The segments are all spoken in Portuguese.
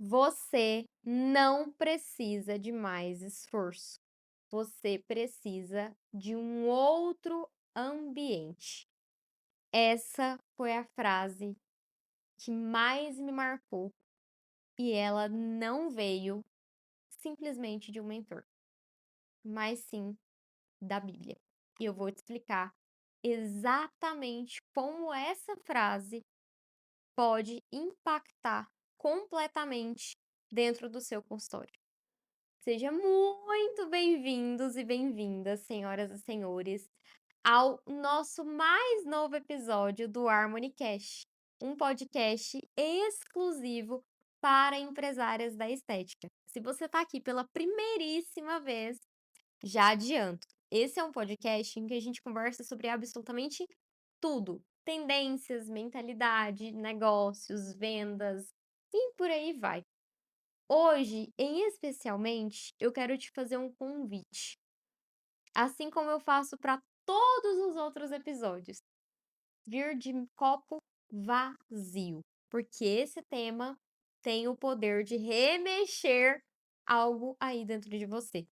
Você não precisa de mais esforço. Você precisa de um outro ambiente. Essa foi a frase que mais me marcou e ela não veio simplesmente de um mentor, mas sim da Bíblia. E eu vou te explicar exatamente como essa frase pode impactar completamente dentro do seu consultório. Seja muito bem-vindos e bem-vindas, senhoras e senhores, ao nosso mais novo episódio do Harmony Cash, um podcast exclusivo para empresárias da estética. Se você está aqui pela primeiríssima vez, já adianto. Esse é um podcast em que a gente conversa sobre absolutamente tudo: tendências, mentalidade, negócios, vendas e por aí vai. Hoje, em especialmente, eu quero te fazer um convite, assim como eu faço para todos os outros episódios, vir de copo vazio, porque esse tema tem o poder de remexer algo aí dentro de você,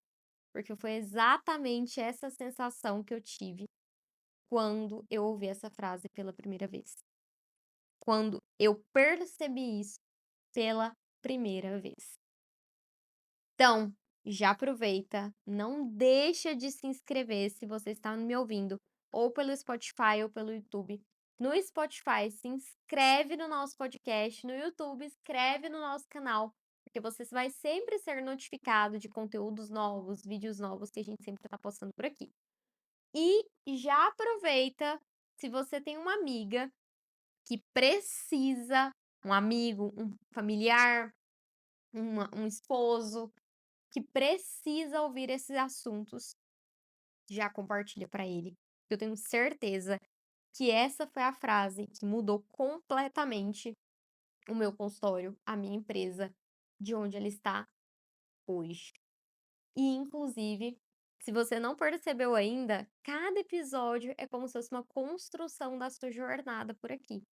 porque foi exatamente essa sensação que eu tive quando eu ouvi essa frase pela primeira vez, quando eu percebi isso pela primeira vez. Então, já aproveita, não deixa de se inscrever se você está me ouvindo ou pelo Spotify ou pelo YouTube. No Spotify, se inscreve no nosso podcast, no YouTube, inscreve no nosso canal, porque você vai sempre ser notificado de conteúdos novos, vídeos novos que a gente sempre está postando por aqui. E já aproveita, se você tem uma amiga que precisa, um amigo, um familiar, um esposo, que precisa ouvir esses assuntos, já compartilha para ele. Eu tenho certeza que essa foi a frase que mudou completamente o meu consultório, a minha empresa, de onde ela está hoje. E inclusive, se você não percebeu ainda, cada episódio é como se fosse uma construção da sua jornada por aqui.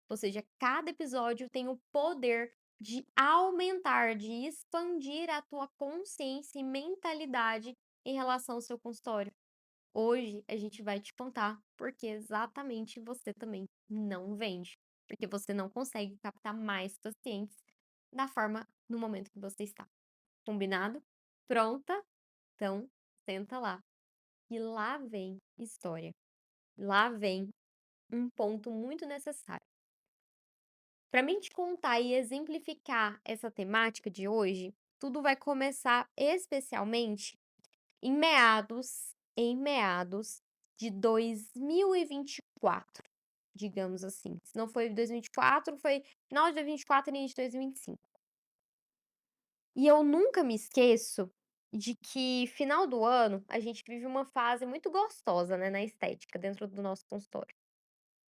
Ou seja, cada episódio tem o poder de aumentar, de expandir a tua consciência e mentalidade em relação ao seu consultório. Hoje a gente vai te contar porque exatamente você também não vende, porque você não consegue captar mais pacientes da forma no momento que você está. Combinado? Pronta? Então, senta lá. E lá vem história. Lá vem um ponto muito necessário. Para mim te contar e exemplificar essa temática de hoje, tudo vai começar especialmente em meados de 2024, digamos assim. Se não foi 2024, foi final de 2024, início de 2025. E eu nunca me esqueço de que final do ano a gente vive uma fase muito gostosa, né, na estética dentro do nosso consultório.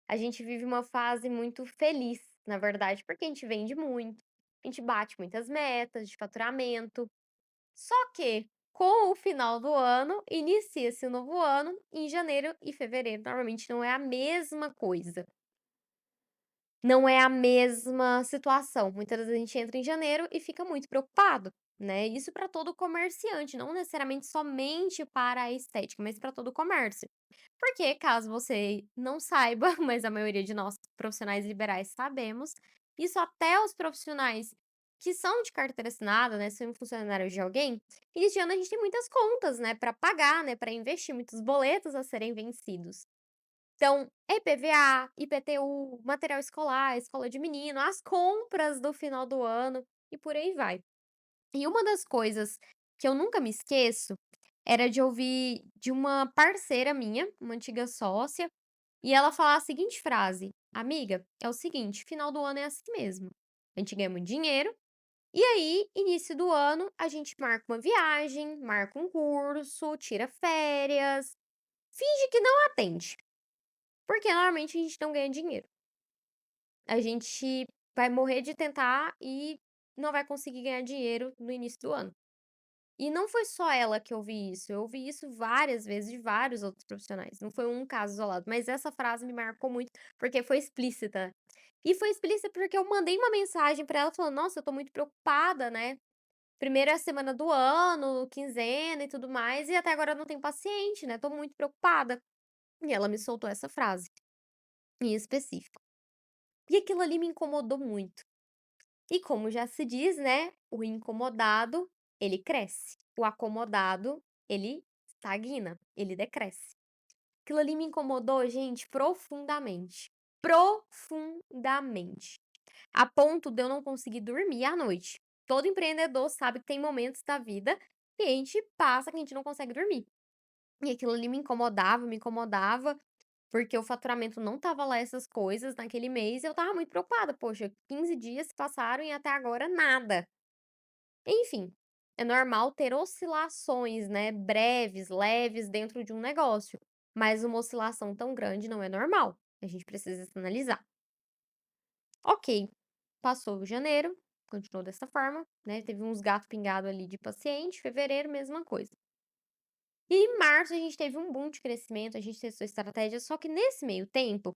A gente vive uma fase muito feliz, na verdade, porque a gente vende muito, a gente bate muitas metas de faturamento. Só que, com o final do ano, inicia-se o novo ano em janeiro e fevereiro. Normalmente não é a mesma coisa. Não é a mesma situação. Muitas vezes a gente entra em janeiro e fica muito preocupado, né? Isso para todo comerciante, não necessariamente somente para a estética, mas para todo o comércio. Porque, caso você não saiba, mas a maioria de nós profissionais liberais sabemos, isso até os profissionais que são de carteira assinada, né, são funcionários de alguém, início de ano a gente tem muitas contas, né, para pagar, né, para investir, muitos boletos a serem vencidos. Então, IPVA, IPTU, material escolar, escola de menino, as compras do final do ano e por aí vai. E uma das coisas que eu nunca me esqueço era de ouvir de uma parceira minha, uma antiga sócia, e ela falar a seguinte frase: "Amiga, é o seguinte, final do ano é assim mesmo. A gente ganha muito dinheiro, e aí, início do ano, a gente marca uma viagem, marca um curso, tira férias, finge que não atende, porque normalmente a gente não ganha dinheiro. A gente vai morrer de tentar e não vai conseguir ganhar dinheiro no início do ano. E não foi só ela que ouvi isso, eu ouvi isso várias vezes de vários outros profissionais, não foi um caso isolado, mas essa frase me marcou muito, porque foi explícita. E foi explícita porque eu mandei uma mensagem pra ela falando: "Nossa, eu tô muito preocupada, né, primeira semana do ano, quinzena e tudo mais, e até agora eu não tenho paciente, né, tô muito preocupada". E ela me soltou essa frase, em específico. E aquilo ali me incomodou muito. E como já se diz, né, o incomodado, ele cresce. O acomodado, ele estagna, ele decresce. Aquilo ali me incomodou, gente, profundamente. Profundamente. A ponto de eu não conseguir dormir à noite. Todo empreendedor sabe que tem momentos da vida que a gente passa que a gente não consegue dormir. E aquilo ali me incomodava, porque o faturamento não estava lá essas coisas naquele mês e eu estava muito preocupada. Poxa, 15 dias se passaram e até agora nada. Enfim, é normal ter oscilações, né, breves, leves dentro de um negócio, mas uma oscilação tão grande não é normal. A gente precisa se analisar. Ok, passou janeiro, continuou dessa forma, né? Teve uns gatos pingados ali de paciente, fevereiro, mesma coisa. E em março a gente teve um boom de crescimento, a gente testou estratégia, só que nesse meio tempo,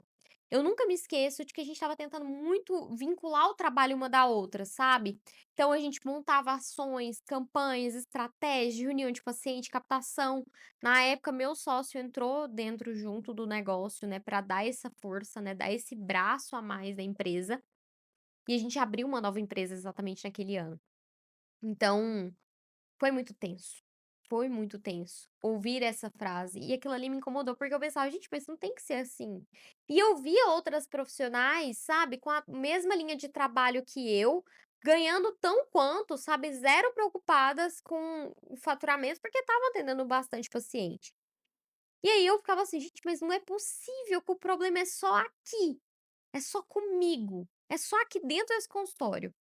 eu nunca me esqueço de que a gente estava tentando muito vincular o trabalho uma da outra, sabe? Então a gente montava ações, campanhas, estratégias, reunião de paciente, captação. Na época, meu sócio entrou dentro junto do negócio, né, para dar essa força, né, dar esse braço a mais da empresa. E a gente abriu uma nova empresa exatamente naquele ano. Então, foi muito tenso. Foi muito tenso ouvir essa frase, e aquilo ali me incomodou, porque eu pensava: "Gente, mas não tem que ser assim". E eu via outras profissionais, sabe, com a mesma linha de trabalho que eu, ganhando tão quanto, sabe, zero preocupadas com o faturamento, porque estavam atendendo bastante paciente. E aí eu ficava assim: "Gente, mas não é possível que o problema é só aqui, é só comigo, é só aqui dentro desse consultório".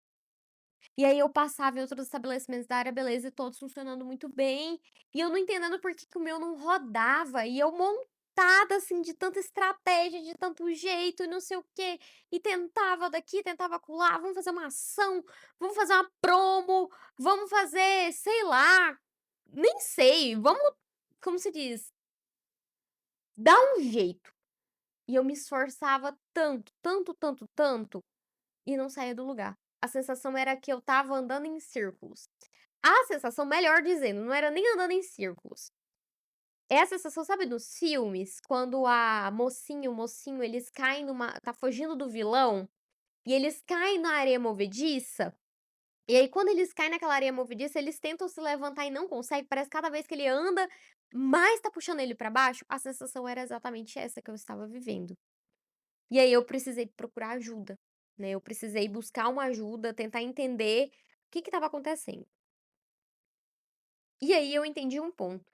E aí eu passava em outros estabelecimentos da área beleza e todos funcionando muito bem, e eu não entendendo por que que o meu não rodava, e eu montada, assim, de tanta estratégia, de tanto jeito e não sei o quê, e tentava daqui, tentava acolá, vamos fazer uma ação, vamos fazer uma promo, vamos fazer, sei lá, nem sei, vamos, como se diz, dar um jeito. E eu me esforçava tanto, tanto, tanto, tanto, e não saía do lugar. A sensação era que eu estava andando em círculos. A sensação, melhor dizendo, não era nem andando em círculos. É a sensação, sabe, dos filmes, quando a mocinha, o mocinho, eles caem numa tá fugindo do vilão, e eles caem na areia movediça, e aí quando eles caem naquela areia movediça, eles tentam se levantar e não conseguem, parece que cada vez que ele anda, mais tá puxando ele pra baixo. A sensação era exatamente essa que eu estava vivendo. E aí eu precisei procurar ajuda, né, eu precisei buscar uma ajuda, tentar entender o que que estava acontecendo. E aí eu entendi um ponto.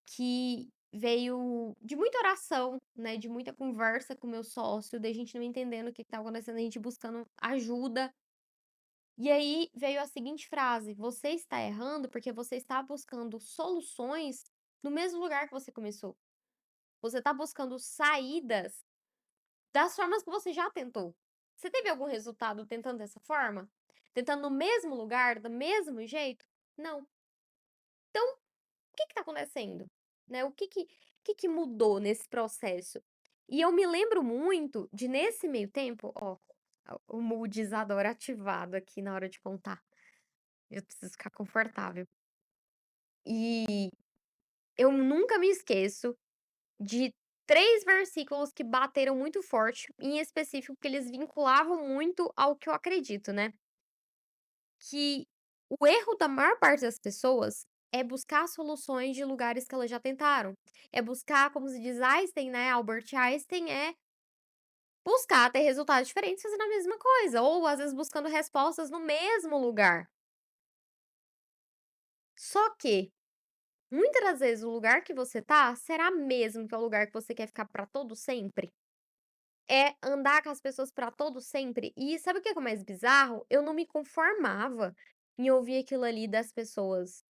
Que veio de muita oração, né, de muita conversa com o meu sócio, da gente não entendendo o que estava acontecendo, a gente buscando ajuda. E aí veio a seguinte frase: "Você está errando porque você está buscando soluções no mesmo lugar que você começou. Você está buscando saídas das formas que você já tentou. Você teve algum resultado tentando dessa forma? Tentando no mesmo lugar, do mesmo jeito? Não. Então que tá acontecendo? Né, o que que mudou nesse processo? E eu me lembro muito de nesse meio tempo, ó, o moodizador ativado aqui na hora de contar, eu preciso ficar confortável. E eu nunca me esqueço de 3 versículos que bateram muito forte, em específico porque eles vinculavam muito ao que eu acredito, né. Que o erro da maior parte das pessoas é buscar soluções de lugares que elas já tentaram. É buscar, como se diz Einstein, né, Albert Einstein, é buscar ter resultados diferentes fazendo a mesma coisa, ou às vezes buscando respostas no mesmo lugar. Só que, muitas das vezes o lugar que você tá, será mesmo que é o lugar que você quer ficar pra todo sempre? É andar com as pessoas pra todo sempre? E sabe o que é o mais bizarro? Eu não me conformava em ouvir aquilo ali das pessoas.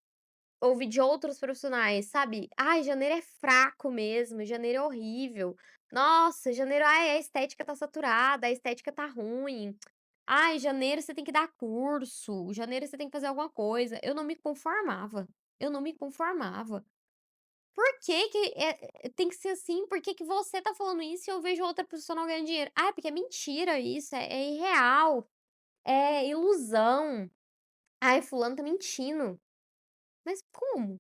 Ouvi de outros profissionais, sabe: "Ai, janeiro é fraco mesmo, janeiro é horrível. Nossa, janeiro, ai, a estética tá saturada, a estética tá ruim". "Ai, janeiro você tem que dar curso, janeiro você tem que fazer alguma coisa", eu não me conformava, eu não me conformava. Por que que tem que ser assim? Por que que você tá falando isso e eu vejo outra pessoa não ganhando dinheiro? "Ah, porque é mentira isso, é irreal, é ilusão. Ai, fulano tá mentindo". Mas como?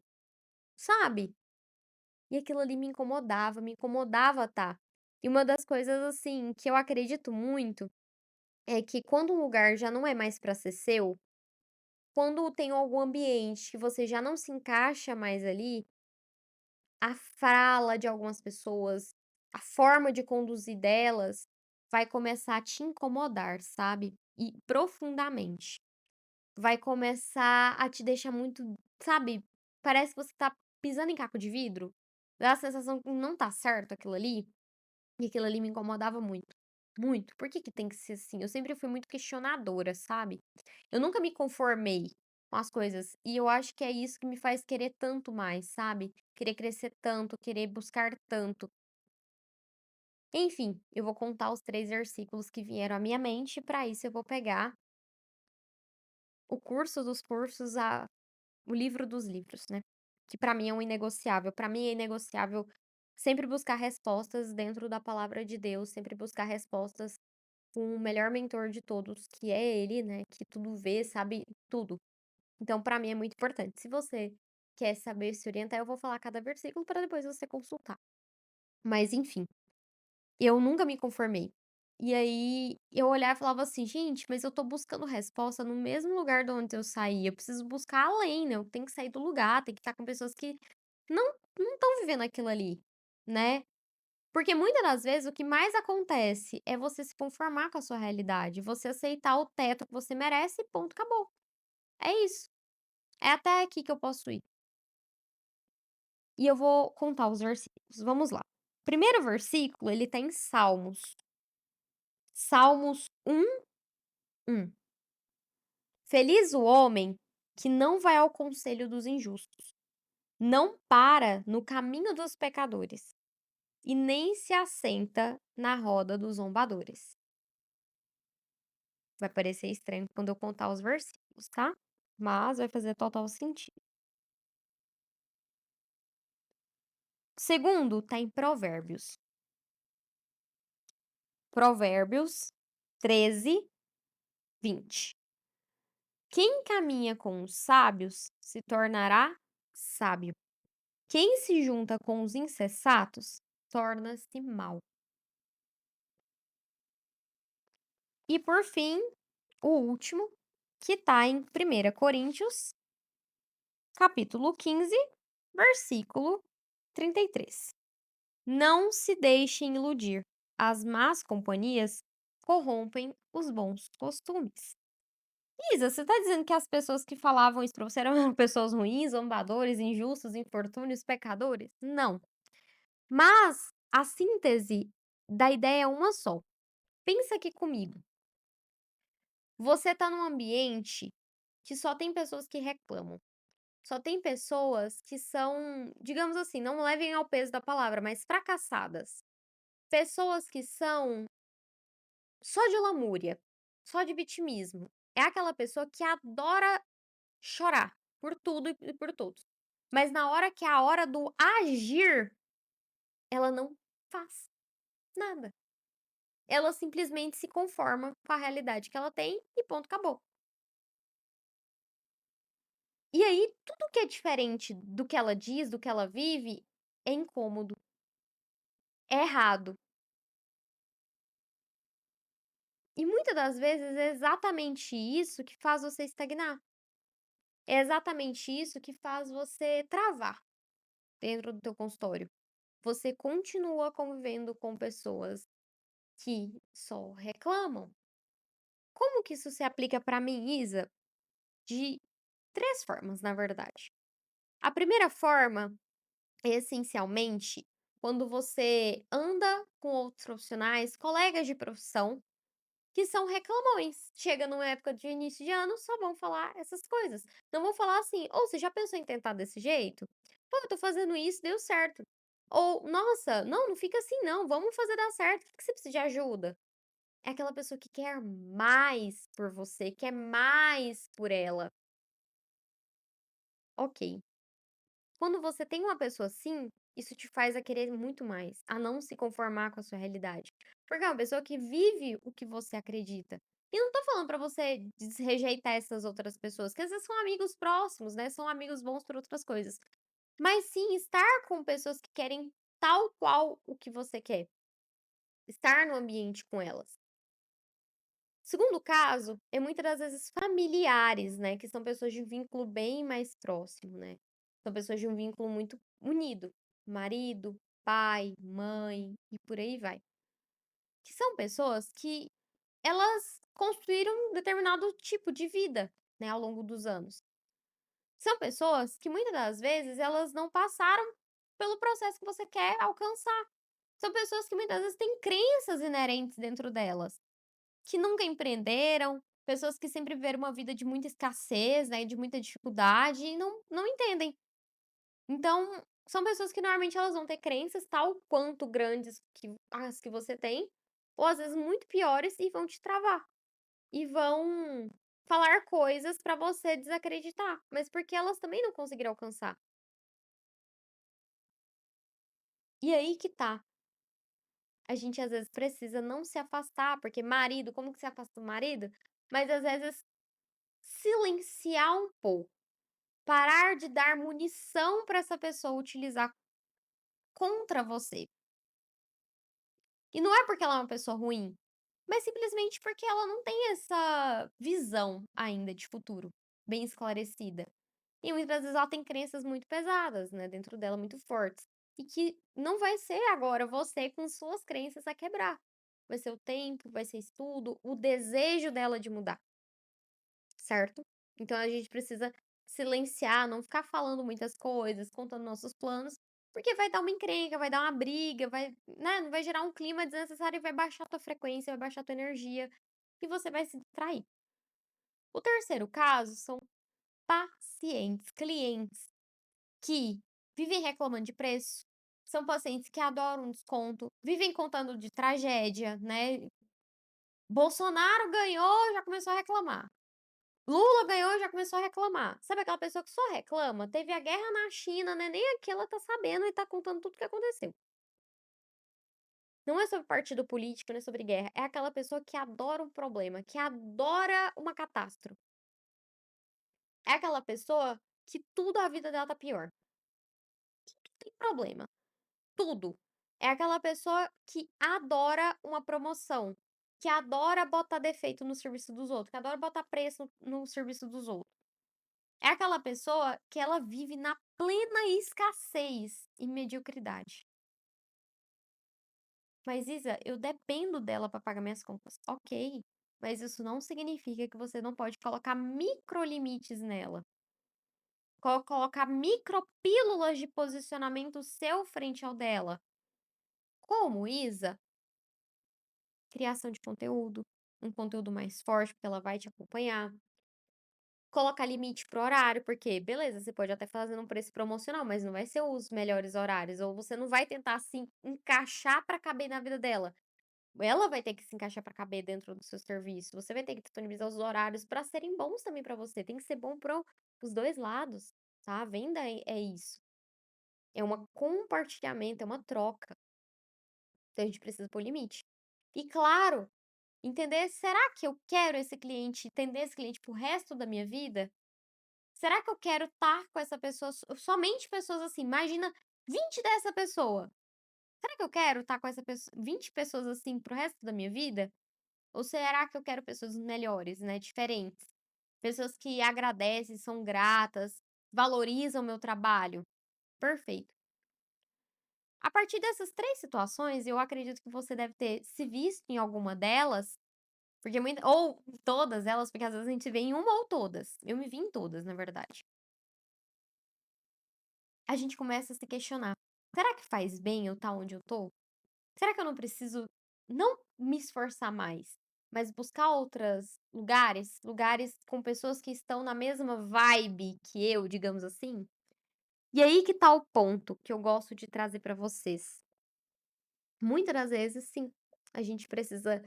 Sabe? E aquilo ali me incomodava, tá. E uma das coisas, assim, que eu acredito muito, é que quando um lugar já não é mais pra ser seu, quando tem algum ambiente que você já não se encaixa mais ali, a fala de algumas pessoas, a forma de conduzir delas, vai começar a te incomodar, sabe, e profundamente. Vai começar a te deixar muito, sabe, parece que você tá pisando em caco de vidro, dá a sensação que não tá certo aquilo ali, e aquilo ali me incomodava muito, muito. Por que que tem que ser assim? Eu sempre fui muito questionadora, sabe. Eu nunca me conformei com as coisas, e eu acho que é isso que me faz querer tanto mais, sabe. Querer crescer tanto, querer buscar tanto. Enfim, eu vou contar os 3 versículos que vieram à minha mente, para isso eu vou pegar o curso dos cursos, o livro dos livros, né, que pra mim é um inegociável. Pra mim é inegociável sempre buscar respostas dentro da palavra de Deus, sempre buscar respostas com o melhor mentor de todos, que é ele, né, que tudo vê, sabe tudo. Então pra mim é muito importante. Se você quer saber se orientar, eu vou falar cada versículo para depois você consultar. Mas enfim, eu nunca me conformei. E aí eu olhava e falava assim: "Gente, mas eu tô buscando resposta no mesmo lugar de onde eu saí, eu preciso buscar além, né, eu tenho que sair do lugar, tenho que estar com pessoas que não estão vivendo aquilo ali", né. Porque muitas das vezes o que mais acontece é você se conformar com a sua realidade, você aceitar o teto que você merece e ponto, acabou. É isso, é até aqui que eu posso ir. E eu vou contar os versículos, vamos lá. Primeiro versículo, ele tá em Salmos, Salmos 1:1. Feliz o homem que não vai ao conselho dos injustos, não para no caminho dos pecadores e nem se assenta na roda dos zombadores. Vai parecer estranho quando eu contar os versículos, tá? Mas vai fazer total sentido. Segundo, tá em Provérbios. Provérbios 13:20. Quem caminha com os sábios se tornará sábio. Quem se junta com os insensatos torna-se mau. E por fim, o último, que tá em 1 Coríntios, capítulo 15, versículo 33. Não se deixem iludir, as más companhias corrompem os bons costumes. Isa, você tá dizendo que as pessoas que falavam isso pra você eram pessoas ruins, zombadores, injustos, infortúnios, pecadores? Não. Mas a síntese da ideia é uma só. Pensa aqui comigo. Você tá num ambiente que só tem pessoas que reclamam. Só tem pessoas que são, digamos assim, não levem ao peso da palavra, mas fracassadas. Pessoas que são só de lamúria, só de vitimismo. É aquela pessoa que adora chorar por tudo e por todos. Mas na hora que é a hora do agir, ela não faz nada. Ela simplesmente se conforma com a realidade que ela tem e ponto, acabou. E aí, tudo que é diferente do que ela diz, do que ela vive, é incômodo, é errado. E muitas das vezes é exatamente isso que faz você estagnar. É exatamente isso que faz você travar dentro do teu consultório. Você continua convivendo com pessoas que só reclamam. Como que isso se aplica para mim, Isa? De 3 formas, na verdade. A primeira forma é, essencialmente, quando você anda com outros profissionais, colegas de profissão, que são reclamões. Chega numa época de início de ano, só vão falar essas coisas. Não vão falar assim: "Ou você já pensou em tentar desse jeito? Pô, eu tô fazendo isso, deu certo". Ou: "Nossa, não, não fica assim não, vamos fazer dar certo, por que que você precisa de ajuda?". É aquela pessoa que quer mais por você, quer mais por ela. Ok. Quando você tem uma pessoa assim, isso te faz a querer muito mais, a não se conformar com a sua realidade. Porque é uma pessoa que vive o que você acredita. E não tô falando pra você rejeitar essas outras pessoas, que às vezes são amigos próximos, né? São amigos bons por outras coisas. Mas sim estar com pessoas que querem tal qual o que você quer. Estar no ambiente com elas. Segundo caso, é muitas das vezes familiares, né, que são pessoas de vínculo bem mais próximo, né. São pessoas de um vínculo muito unido, marido, pai, mãe e por aí vai. Que são pessoas que elas construíram um determinado tipo de vida, né, ao longo dos anos. São pessoas que muitas das vezes elas não passaram pelo processo que você quer alcançar. São pessoas que muitas vezes têm crenças inerentes dentro delas. Que nunca empreenderam, pessoas que sempre viveram uma vida de muita escassez, né, de muita dificuldade e não entendem. Então, são pessoas que normalmente elas vão ter crenças tal quanto grandes que as que você tem, ou às vezes muito piores e vão te travar. E vão falar coisas pra você desacreditar, mas porque elas também não conseguiram alcançar. E aí que tá, a gente às vezes precisa não se afastar, porque marido, como que se afasta do marido? Mas às vezes silenciar um pouco. Parar de dar munição para essa pessoa utilizar contra você. E não é porque ela é uma pessoa ruim, mas simplesmente porque ela não tem essa visão ainda de futuro bem esclarecida. E muitas vezes ela tem crenças muito pesadas, né, dentro dela, muito fortes. E que não vai ser agora você com suas crenças a quebrar. Vai ser o tempo, vai ser estudo, o desejo dela de mudar. Certo? Então a gente precisa silenciar, não ficar falando muitas coisas, contando nossos planos, porque vai dar uma encrenca, vai dar uma briga, vai, né, vai gerar um clima desnecessário e vai baixar a tua frequência, vai baixar a tua energia e você vai se distrair. O terceiro caso são pacientes, clientes que vivem reclamando de preço, são pacientes que adoram um desconto, vivem contando de tragédia, né? Bolsonaro ganhou, já começou a reclamar. Lula ganhou e já começou a reclamar. Sabe aquela pessoa que só reclama? Teve a guerra na China, né, nem aqui ela tá sabendo e tá contando tudo o que aconteceu. Não é sobre partido político, não é sobre guerra, é aquela pessoa que adora um problema, que adora uma catástrofe. É aquela pessoa que tudo a vida dela tá pior. Tem problema, tudo. É aquela pessoa que adora uma promoção, que adora botar defeito no serviço dos outros, que adora botar preço no serviço dos outros. É aquela pessoa que ela vive na plena escassez e mediocridade. "Mas Isa, eu dependo dela para pagar minhas contas". Ok, mas isso não significa que você não pode colocar microlimites nela. Colocar micropílulas de posicionamento seu frente ao dela. Como, Isa? Criação de conteúdo, um conteúdo mais forte, porque ela vai te acompanhar. Colocar limite pro horário, porque beleza, você pode até fazer um preço promocional, mas não vai ser os melhores horários, ou você não vai tentar se encaixar para caber na vida dela. Ela vai ter que se encaixar para caber dentro do seu serviço. Você vai ter que disponibilizar os horários para serem bons também para você. Tem que ser bom para os dois lados, tá? A venda é isso. É um compartilhamento, é uma troca. Então a gente precisa pôr limite. E claro, entender, será que eu quero esse cliente, atender esse cliente pro resto da minha vida? Será que eu quero estar com essa pessoa somente pessoas assim, imagina 20 dessa pessoa. Será que eu quero estar com essa pessoa 20 pessoas assim para o resto da minha vida? Ou será que eu quero pessoas melhores, né, diferentes? Pessoas que agradecem, são gratas, valorizam o meu trabalho? Perfeito. A partir dessas 3 situações, eu acredito que você deve ter se visto em alguma delas, porque muita ou em todas elas, porque às vezes a gente se vê em uma ou todas. Eu me vi em todas, na verdade. A gente começa a se questionar: "Será que faz bem eu estar onde eu tô? Será que eu não preciso não me esforçar mais, mas buscar outros lugares com pessoas que estão na mesma vibe que eu", digamos assim? E aí que tá o ponto que eu gosto de trazer pra vocês. Muitas das vezes, sim, a gente precisa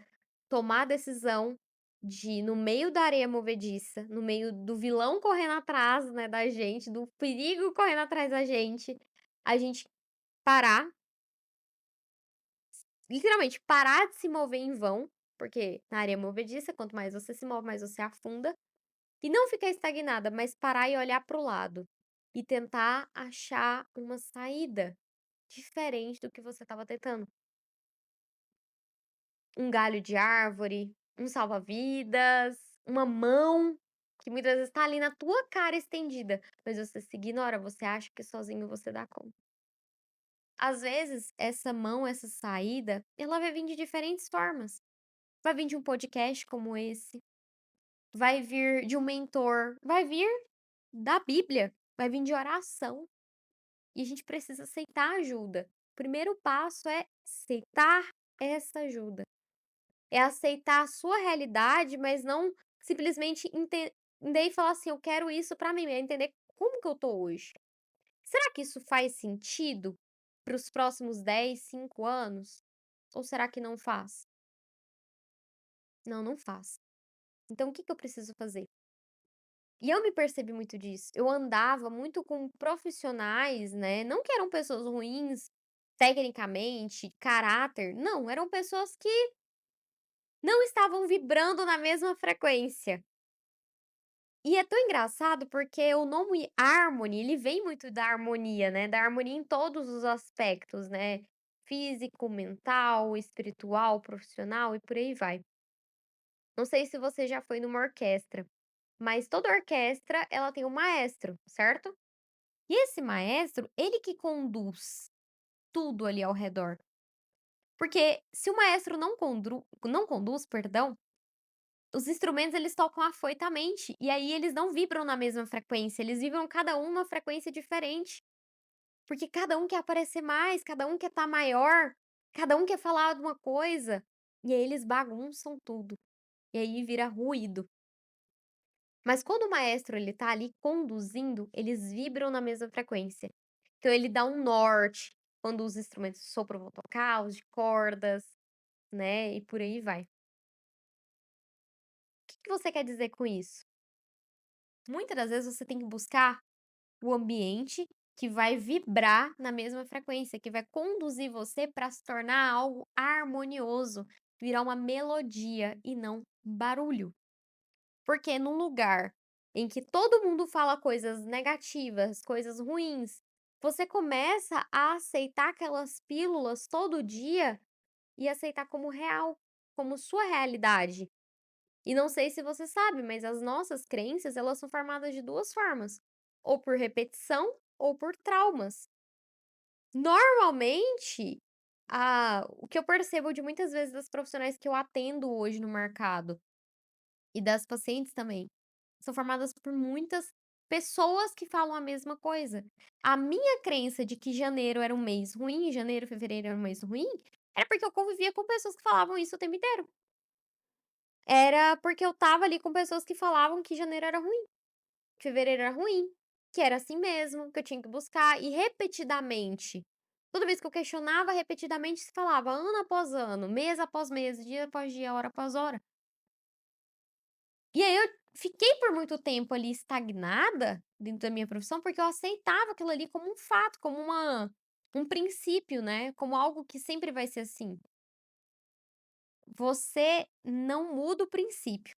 tomar a decisão de, no meio da areia movediça, no meio do vilão correndo atrás, né, da gente, do perigo correndo atrás da a gente parar, literalmente parar de se mover em vão, porque na areia movediça, quanto mais você se move, mais você afunda, e não ficar estagnada, mas parar e olhar para o lado, e tentar achar uma saída diferente do que você estava tentando. Um galho de árvore, um salva-vidas, uma mão, que muitas vezes tá ali na tua cara estendida, mas você se ignora, você acha que sozinho você dá conta. Às vezes, essa mão, essa saída, ela vai vir de diferentes formas. Vai vir de um podcast como esse, vai vir de um mentor, vai vir da Bíblia, vai vir de oração, e a gente precisa aceitar ajuda. O primeiro passo é aceitar essa ajuda. É aceitar a sua realidade, mas não simplesmente entender e falar assim: "Eu quero isso pra mim", é entender como que eu tô hoje. Será que isso faz sentido para os próximos 10, 5 anos? Ou será que não faz? Não, não faz. Então o que que eu preciso fazer? E eu me percebi muito disso. Eu andava muito com profissionais, né, não que eram pessoas ruins tecnicamente, caráter, não, eram pessoas que não estavam vibrando na mesma frequência. E é tão engraçado porque o nome Harmony, ele vem muito da harmonia, né, da harmonia em todos os aspectos, né, físico, mental, espiritual, profissional e por aí vai. Não sei se você já foi numa orquestra, mas toda orquestra ela tem um maestro, certo? E esse maestro, ele que conduz tudo ali ao redor. Porque se o maestro não conduz, perdão, os instrumentos eles tocam afoitamente, e aí eles não vibram na mesma frequência, eles vibram cada um numa frequência diferente, porque cada um quer aparecer mais, cada um quer estar maior, cada um quer falar de uma coisa, e aí eles bagunçam tudo, e aí vira ruído. Mas quando o maestro ele tá ali conduzindo, eles vibram na mesma frequência. Então ele dá um norte, quando os instrumentos de sopro vão tocar, os de cordas, né, e por aí vai. O que que você quer dizer com isso? Muitas das vezes você tem que buscar o ambiente que vai vibrar na mesma frequência, que vai conduzir você para se tornar algo harmonioso, virar uma melodia e não barulho. Porque num lugar em que todo mundo fala coisas negativas, coisas ruins, você começa a aceitar aquelas pílulas todo dia e aceitar como real, como sua realidade. E não sei se você sabe, mas as nossas crenças, elas são formadas de 2 formas, ou por repetição ou por traumas. Normalmente, o que eu percebo de muitas vezes das profissionais que eu atendo hoje no mercado, e das pacientes também, são formadas por muitas pessoas que falam a mesma coisa. A minha crença de que janeiro era um mês ruim, janeiro, fevereiro era um mês ruim, era porque eu convivia com pessoas que falavam isso o tempo inteiro. Era porque eu estava ali com pessoas que falavam que janeiro era ruim, que fevereiro era ruim, que era assim mesmo, que eu tinha que buscar, e repetidamente. Toda vez que eu questionava, repetidamente se falava, ano após ano, mês após mês, dia após dia, hora após hora. E aí eu fiquei por muito tempo ali estagnada dentro da minha profissão, porque eu aceitava aquilo ali como um fato, como um princípio, né, como algo que sempre vai ser assim. Você não muda o princípio,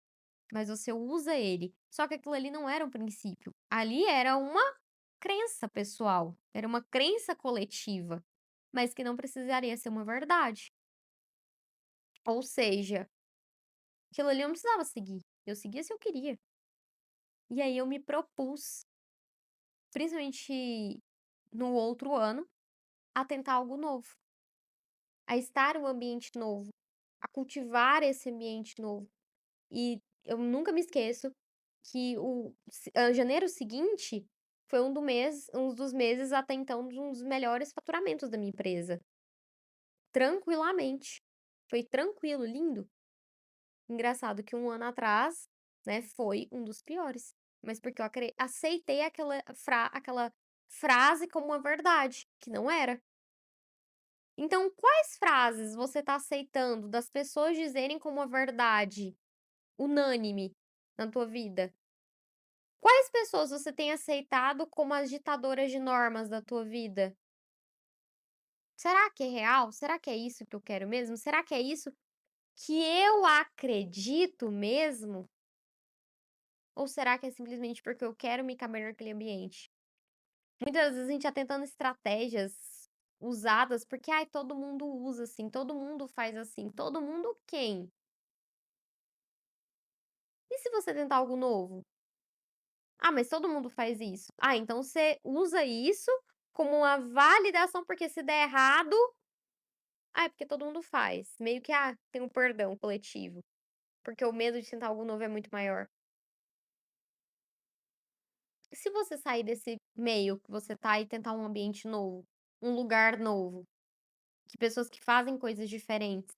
mas você usa ele. Só que aquilo ali não era um princípio, ali era uma crença pessoal, era uma crença coletiva, mas que não precisaria ser uma verdade. Ou seja, aquilo ali eu não precisava seguir, eu seguia se eu queria. E aí eu me propus, principalmente no outro ano, a tentar algo novo, a estar em um ambiente novo, a cultivar esse ambiente novo. E eu nunca me esqueço que janeiro seguinte foi um dos meses até então de um dos melhores faturamentos da minha empresa, tranquilamente. Foi tranquilo, lindo. Engraçado que um ano atrás, né, foi um dos piores, mas porque eu aceitei aquela frase como uma verdade, que não era. Então, quais frases você está aceitando das pessoas dizerem como a verdade, unânime, na tua vida? Quais pessoas você tem aceitado como as ditadoras de normas da tua vida? Será que é real? Será que é isso que eu quero mesmo? Será que é isso que eu acredito mesmo? Ou será que é simplesmente porque eu quero me caber naquele ambiente? Muitas vezes a gente tá tentando estratégias usadas porque, ai, todo mundo usa assim, todo mundo faz assim, todo mundo quem? E se você tentar algo novo? Ah, mas todo mundo faz isso. Ah, então você usa isso como uma validação, porque se der errado, ah, é porque todo mundo faz. Meio que, ah, tem um perdão coletivo, porque o medo de tentar algo novo é muito maior. E se você sair desse meio que você tá e tentar um ambiente novo, um lugar novo, que pessoas que fazem coisas diferentes,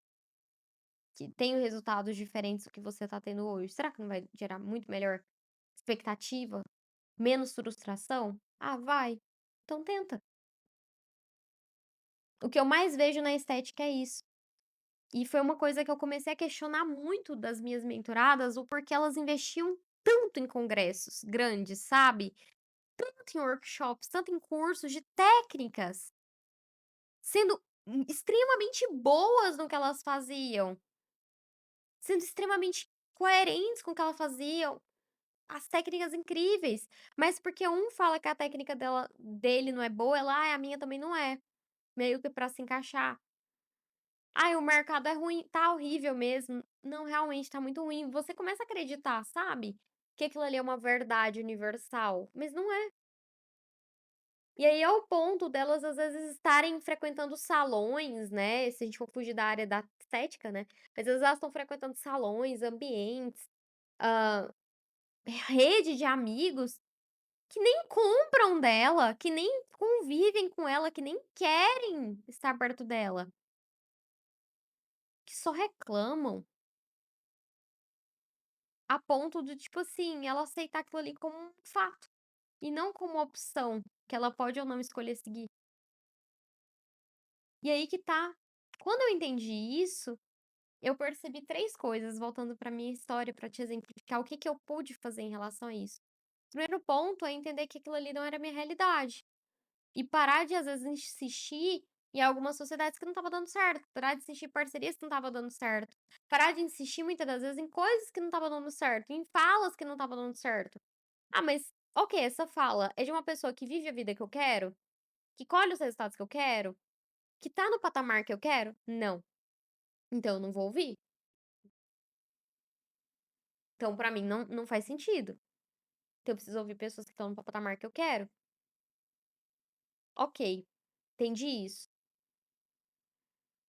que têm resultados diferentes do que você tá tendo hoje, será que não vai gerar muito melhor expectativa, menos frustração? Ah, vai. Então tenta. O que eu mais vejo na estética é isso. E foi uma coisa que eu comecei a questionar muito das minhas mentoradas, o porquê elas investiam tanto em congressos grandes, sabe? Tanto em workshops, tanto em cursos de técnicas, sendo extremamente boas no que elas faziam, sendo extremamente coerentes com o que elas faziam, as técnicas incríveis, mas porque um fala que a técnica dele não é boa, ela: "Ai, a minha também não é", meio que pra se encaixar. "Ai, o mercado é ruim, tá horrível mesmo". Não, realmente tá muito ruim. Você começa a acreditar, sabe, que aquilo ali é uma verdade universal, mas não é. E aí é o ponto delas, às vezes, estarem frequentando salões, né, se a gente for fugir da área da estética, né, às vezes elas estão frequentando salões, ambientes, hã, rede de amigos que nem compram dela, que nem convivem com ela, que nem querem estar perto dela, que só reclamam, a ponto de, tipo assim, ela aceitar aquilo ali como um fato, e não como uma opção que ela pode ou não escolher seguir. E aí que tá, quando eu entendi isso, eu percebi 3 coisas, voltando para minha história, para te exemplificar o que que eu pude fazer em relação a isso. Primeiro ponto é entender que aquilo ali não era a minha realidade, e parar de, às vezes, insistir em algumas sociedades que não estava dando certo, parar de insistir em parcerias que não estava dando certo, parar de insistir muitas das vezes em coisas que não estava dando certo, em falas que não estava dando certo. Ah, mas ok, essa fala é de uma pessoa que vive a vida que eu quero? Que colhe os resultados que eu quero? Que tá no patamar que eu quero? Não. Então eu não vou ouvir. Então pra mim não faz sentido. Então eu preciso ouvir pessoas que estão no patamar que eu quero. Ok, entendi isso.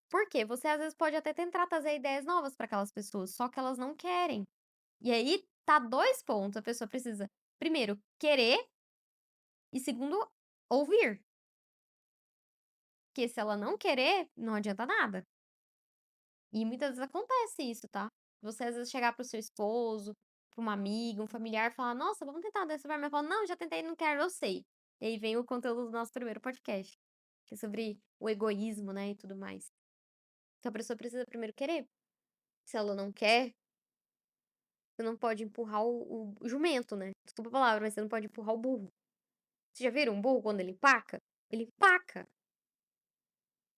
Por quê? Você às vezes pode até tentar trazer ideias novas para aquelas pessoas, só que elas não querem. E aí tá 2 pontos, a pessoa precisa, primeiro, querer e segundo, ouvir. Porque se ela não querer, não adianta nada. E muitas vezes acontece isso, tá? Você às vezes chegar para o seu esposo, para uma amiga, um familiar, falar: "Nossa, vamos tentar dessa forma", ela fala: "Não, já tentei, não quero, eu sei". E aí vem o conteúdo do nosso primeiro podcast, que é sobre o egoísmo, né, e tudo mais. Então a pessoa precisa primeiro querer. Se ela não quer, você não pode empurrar o jumento, né, desculpa a palavra, mas você não pode empurrar o burro. Você já viram um burro quando ele empaca? Ele empaca,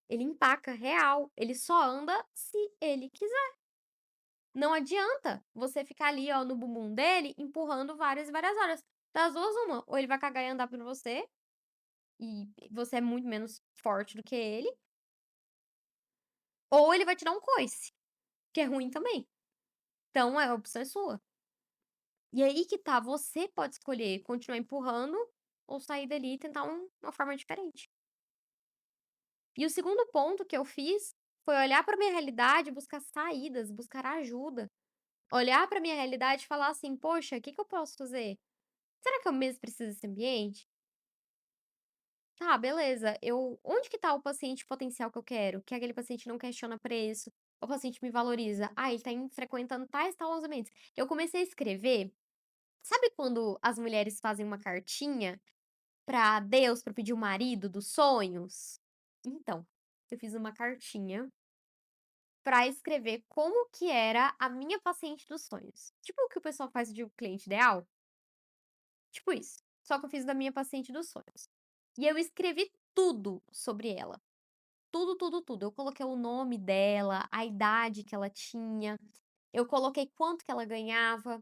ele empaca real, ele só anda se ele quiser. Não adianta você ficar ali, ó, no bumbum dele, empurrando várias e várias horas. Das 2 uma, ou ele vai cagar e andar por você, e você é muito menos forte do que ele, ou ele vai te dar um coice, que é ruim também. Então a opção é sua. E aí que tá, você pode escolher continuar empurrando ou sair dali e tentar uma forma diferente. E o segundo ponto que eu fiz foi olhar pra minha realidade e buscar saídas, buscar ajuda. Olhar pra minha realidade e falar assim: "Poxa, o que que eu posso fazer? Será que eu mesmo preciso desse ambiente? Tá, beleza, eu onde que tá o paciente potencial que eu quero? Que aquele paciente não questiona preço, o paciente me valoriza. Ah, ele tá frequentando tais e tais ambientes". Eu comecei a escrever, sabe quando as mulheres fazem uma cartinha pra Deus, pra pedir o marido dos sonhos? Então. eu fiz uma cartinha pra escrever como que era a minha paciente dos sonhos. Tipo o que o pessoal faz de um cliente ideal, tipo isso, só que eu fiz da minha paciente dos sonhos. E eu escrevi tudo sobre ela, tudo, tudo, tudo. Eu coloquei o nome dela, a idade que ela tinha, eu coloquei quanto que ela ganhava,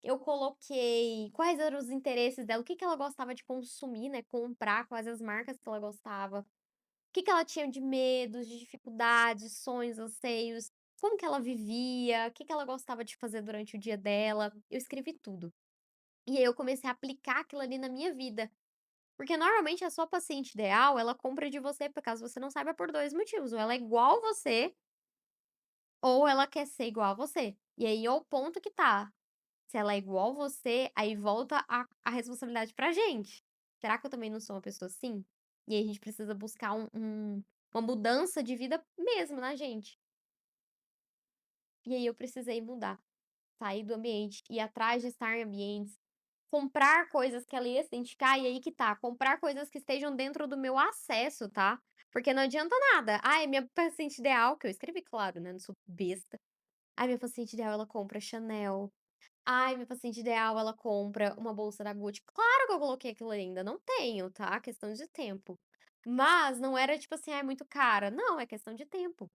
eu coloquei quais eram os interesses dela, o que que ela gostava de consumir, né, comprar, quais as marcas que ela gostava, o que que ela tinha de medos, de dificuldades, sonhos, anseios, como que ela vivia, o que que ela gostava de fazer durante o dia dela. Eu escrevi tudo. E aí eu comecei a aplicar aquilo ali na minha vida. Porque normalmente a sua paciente ideal, ela compra de você, por caso você não saiba, por 2 motivos: ou ela é igual você, ou ela quer ser igual a você. E aí é o ponto que tá. Se ela é igual você, aí volta a responsabilidade pra gente. Será que eu também não sou uma pessoa assim? E aí a gente precisa buscar uma mudança de vida mesmo na gente. E aí eu precisei mudar, sair do ambiente, ir atrás de estar em ambientes, comprar coisas que ela ia se identificar, e aí que tá, comprar coisas que estejam dentro do meu acesso, tá. Porque não adianta nada: "Ai, minha paciente ideal", que eu escrevi claro, né, não sou besta. "Ai, minha paciente ideal, ela compra Chanel. Ai, minha paciente ideal, ela compra uma bolsa da Gucci". Claro que eu coloquei aquilo ali, ainda não tenho, tá, questão de tempo. Mas não era tipo assim: "Ai, muito cara". Não, é questão de tempo.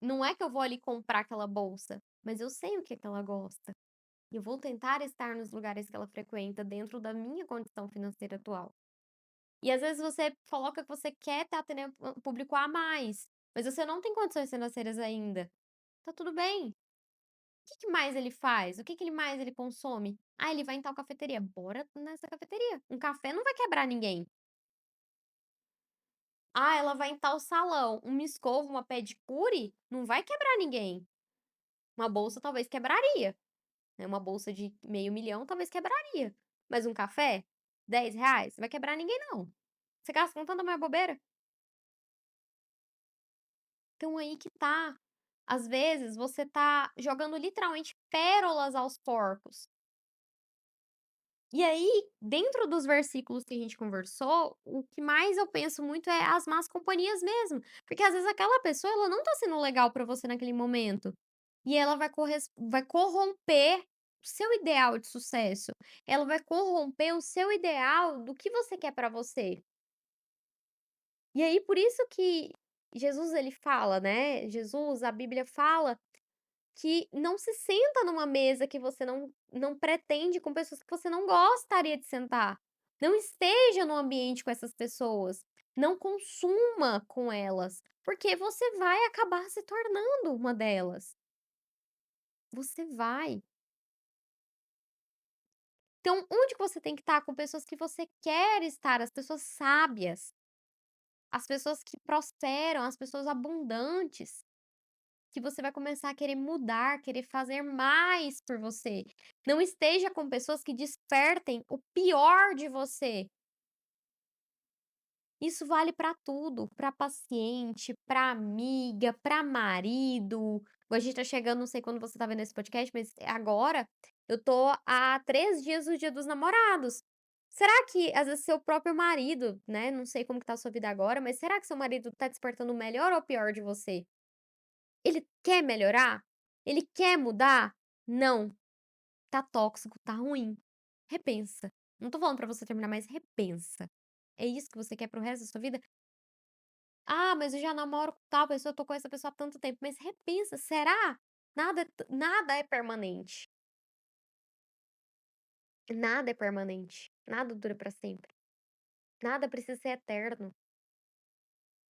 Não é que eu vou ali comprar aquela bolsa, mas eu sei o que ela gosta. E eu vou tentar estar nos lugares que ela frequenta dentro da minha condição financeira atual. E às vezes você coloca que você quer estar atendendo um público a mais, mas você não tem condições financeiras ainda. Tá tudo bem. O que que mais ele faz? O que que ele mais ele consome? Ah, ele vai em tal cafeteria. Bora nessa cafeteria. Um café não vai quebrar ninguém. Ah, ela vai em tal salão. Uma escova, uma pedicure, não vai quebrar ninguém. Uma bolsa talvez quebraria, né, uma bolsa de meio milhão talvez quebraria, mas um café, R$ 10, vai quebrar ninguém não. Você gasta com tanta mais bobeira. Então aí que tá, às vezes você tá jogando literalmente pérolas aos porcos. E aí, dentro dos versículos que a gente conversou, o que mais eu penso muito é as más companhias mesmo, porque às vezes aquela pessoa ela não tá sendo legal pra você naquele momento, e ela vai corromper o seu ideal de sucesso, ela vai corromper o seu ideal do que você quer pra você. E aí por isso que Jesus ele fala, né, Jesus, a Bíblia fala que não se senta numa mesa que você não pretende com pessoas que você não gostaria de sentar. Não esteja no ambiente com essas pessoas. Não consuma com elas, porque você vai acabar se tornando uma delas. Você vai. Então, onde que você tem que estar? Com pessoas que você quer estar, as pessoas sábias, as pessoas que prosperam, as pessoas abundantes. Que você vai começar a querer mudar, querer fazer mais por você. Não esteja com pessoas que despertem o pior de você. Isso vale para tudo, para paciente, para amiga, para marido. A gente tá chegando, não sei quando você tá vendo esse podcast, mas agora eu tô há 3 dias do Dia dos Namorados. Será que às vezes seu próprio marido, né, não sei como que tá a sua vida agora, mas será que seu marido tá despertando o melhor ou o pior de você? Ele quer melhorar? Ele quer mudar? Não, tá tóxico, tá ruim. Repensa. Não tô falando pra você terminar, mas repensa. É isso que você quer para o resto da sua vida? "Ah, mas eu já namoro com tal pessoa, eu tô com essa pessoa há tanto tempo", mas repensa, será? Nada é permanente. Nada é permanente. Nada dura pra sempre. Nada precisa ser eterno,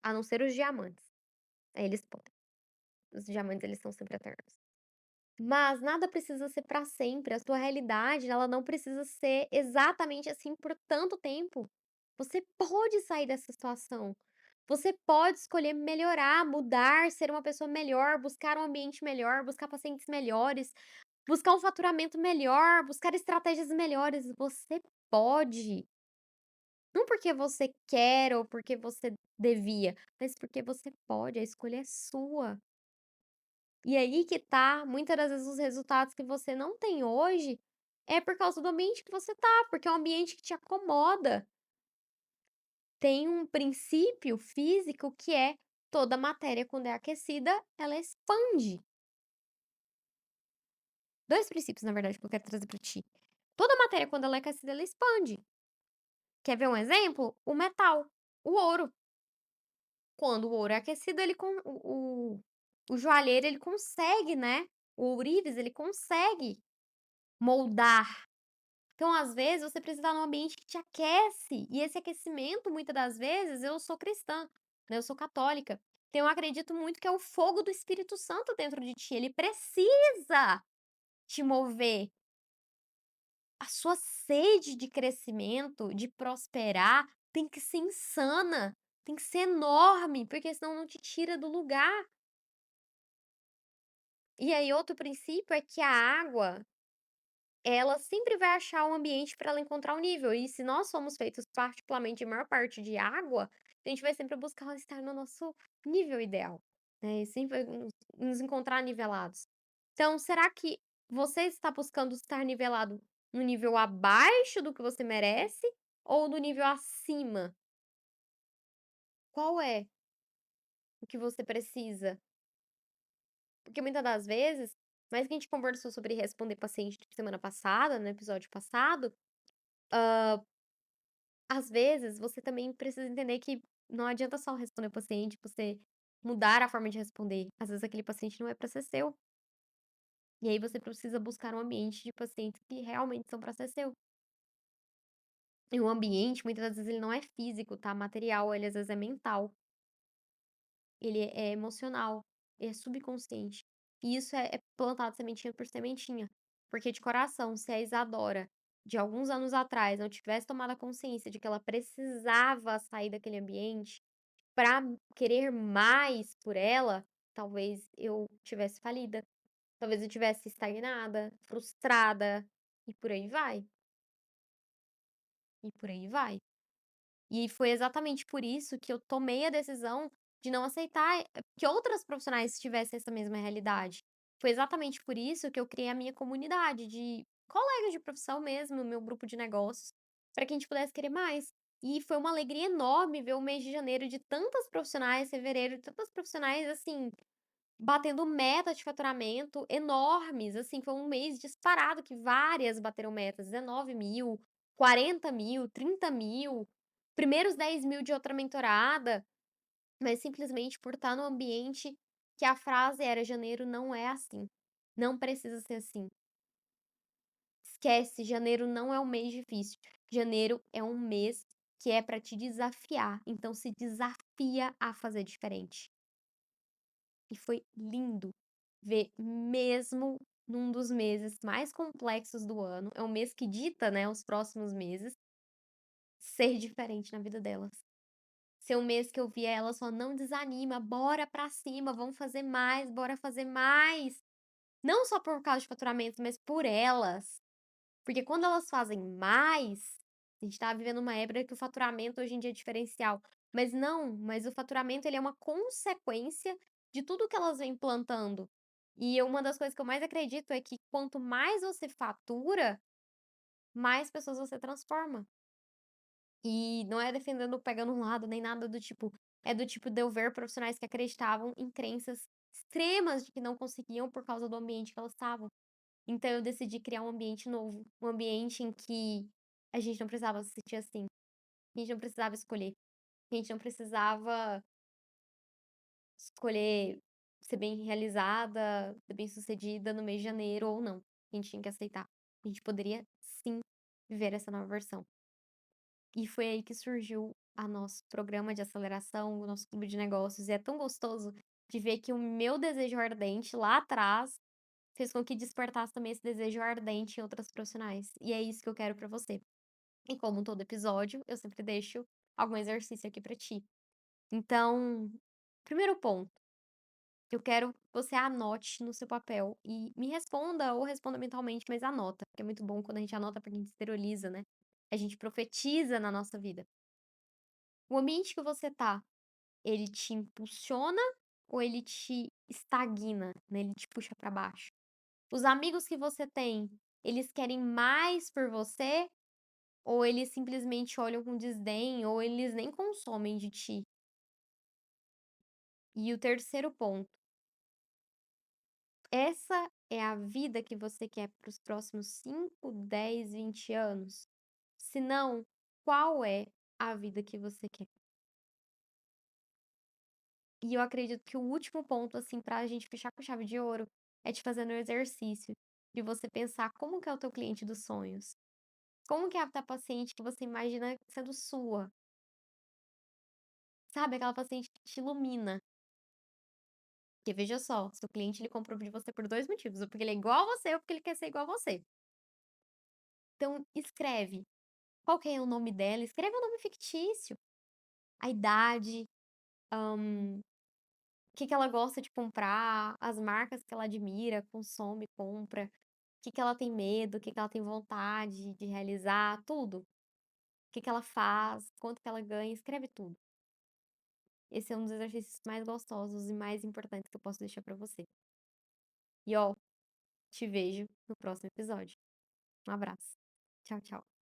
a não ser os diamantes. Aí eles podem. Os diamantes, eles são sempre eternos. Mas nada precisa ser para sempre, a sua realidade, ela não precisa ser exatamente assim por tanto tempo. Você pode sair dessa situação. Você pode escolher melhorar, mudar, ser uma pessoa melhor, buscar um ambiente melhor, buscar pacientes melhores, buscar um faturamento melhor, buscar estratégias melhores. Você pode. Não porque você quer ou porque você devia, mas porque você pode, a escolha é sua. E aí que tá, muitas das vezes os resultados que você não tem hoje, é por causa do ambiente que você tá, porque é um ambiente que te acomoda. tem um princípio físico que é toda matéria quando é aquecida, ela expande. 2 princípios, na verdade, que eu quero trazer para ti. Toda matéria quando ela é aquecida, ela expande. Quer ver um exemplo? O metal, o ouro. Quando o ouro é aquecido, ele com o joalheiro, ele consegue, né, o ourives, ele consegue moldar. Então, às vezes, você precisa estar num ambiente que te aquece, e esse aquecimento, muitas das vezes eu sou cristã, né, eu sou católica, então eu acredito muito que é o fogo do Espírito Santo dentro de ti, ele precisa te mover. A sua sede de crescimento, de prosperar, tem que ser insana, tem que ser enorme, porque senão não te tira do lugar. E aí outro princípio é que a água, ela sempre vai achar um ambiente para ela encontrar o nível, e se nós somos feitos particularmente a maior parte de água, a gente vai sempre buscar estar no nosso nível ideal, né, e sempre vai nos encontrar nivelados. Então será que você está buscando estar nivelado no nível abaixo do que você merece ou no nível acima? Qual é o que você precisa? Porque muitas das vezes, mais que a gente conversou sobre responder paciente semana passada, no episódio passado, às vezes você também precisa entender que não adianta só responder o paciente, você mudar a forma de responder. Às vezes aquele paciente não é para ser seu. E aí você precisa buscar um ambiente de pacientes que realmente são para ser seu. E o ambiente, muitas das vezes, ele não é físico, tá? Material, ele às vezes é mental, ele é emocional, é subconsciente. E isso é plantado sementinha por sementinha. Porque de coração, se a Isadora, de alguns anos atrás, não tivesse tomado a consciência de que ela precisava sair daquele ambiente para querer mais por ela, talvez eu tivesse falida, talvez eu tivesse estagnada, frustrada, e por aí vai, e por aí vai. E foi exatamente por isso que eu tomei a decisão de não aceitar, que outras profissionais tivessem essa mesma realidade. Foi exatamente por isso que eu criei a minha comunidade de colegas de profissão mesmo, o meu grupo de negócios, para que a gente pudesse querer mais. E foi uma alegria enorme ver o mês de janeiro de tantas profissionais, fevereiro de tantas profissionais, assim, batendo meta de faturamento enormes, assim, foi um mês disparado que várias bateram metas, 19.000, 40.000, 30.000, primeiros 10.000 de outra mentorada, mas simplesmente por estar no ambiente que a frase era: "Janeiro não é assim, não precisa ser assim. Esquece, janeiro não é um mês difícil, janeiro é um mês que é para te desafiar, então se desafia a fazer diferente". E foi lindo ver, mesmo num dos meses mais complexos do ano, é um mês que dita, né, os próximos meses, ser diferente na vida delas. Ser um mês que eu via elas falando: "Não desanima, bora pra cima, vamos fazer mais, bora fazer mais". Não só por causa de faturamento, mas por elas. Porque quando elas fazem mais, a gente tá vivendo uma época que o faturamento hoje em dia é diferencial, mas não, mas o faturamento ele é uma consequência de tudo que elas vêm plantando. E uma das coisas que eu mais acredito é que quanto mais você fatura, mais pessoas você transforma. E não é defendendo, pegando um lado, nem nada do tipo, é do tipo de eu ver profissionais que acreditavam em crenças extremas de que não conseguiam por causa do ambiente que elas estavam. Então eu decidi criar um ambiente novo, um ambiente em que a gente não precisava se sentir assim, a gente não precisava escolher, a gente não precisava escolher ser bem realizada, ser bem-sucedida no mês de janeiro ou não. A gente tinha que aceitar. A gente poderia sim viver essa nova versão. E foi aí que surgiu a nosso programa de aceleração, o nosso clube de negócios, e é tão gostoso de ver que o meu desejo ardente lá atrás fez com que despertasse também esse desejo ardente em outras profissionais. E é isso que eu quero pra você. E como todo episódio, eu sempre deixo algum exercício aqui pra ti. Então, primeiro ponto, eu quero que você anote no seu papel e me responda ou responda mentalmente, mas anota, porque é muito bom quando a gente anota, porque a gente exterioriza, né? A gente profetiza na nossa vida. O ambiente que você tá, ele te impulsiona ou ele te estagna, né? Ele te puxa pra baixo? Os amigos que você tem, eles querem mais por você ou eles simplesmente olham com desdém, ou eles nem consomem de ti. E o terceiro ponto, essa é a vida que você quer para os próximos 5, 10, 20 anos? Se não, qual é a vida que você quer? E eu acredito que o último ponto, assim, pra gente fechar com chave de ouro, é te fazendo o exercício de você pensar como que é o teu cliente dos sonhos. Como que é a tua paciente que você imagina sendo sua, sabe, aquela paciente que te ilumina. Porque veja só, seu cliente ele comprou de você por 2 motivos, ou porque ele é igual a você ou porque ele quer ser igual a você. Então escreve, qual que é o nome dela, escreve um nome fictício, a idade, o que que ela gosta de comprar, as marcas que ela admira, consome, compra, o que que ela tem medo, o que que ela tem vontade de realizar, tudo. O que que ela faz, quanto que ela ganha, escreve tudo. Esse é um dos exercícios mais gostosos e mais importantes que eu posso deixar pra você. E ó, te vejo no próximo episódio. Um abraço. Tchau, tchau.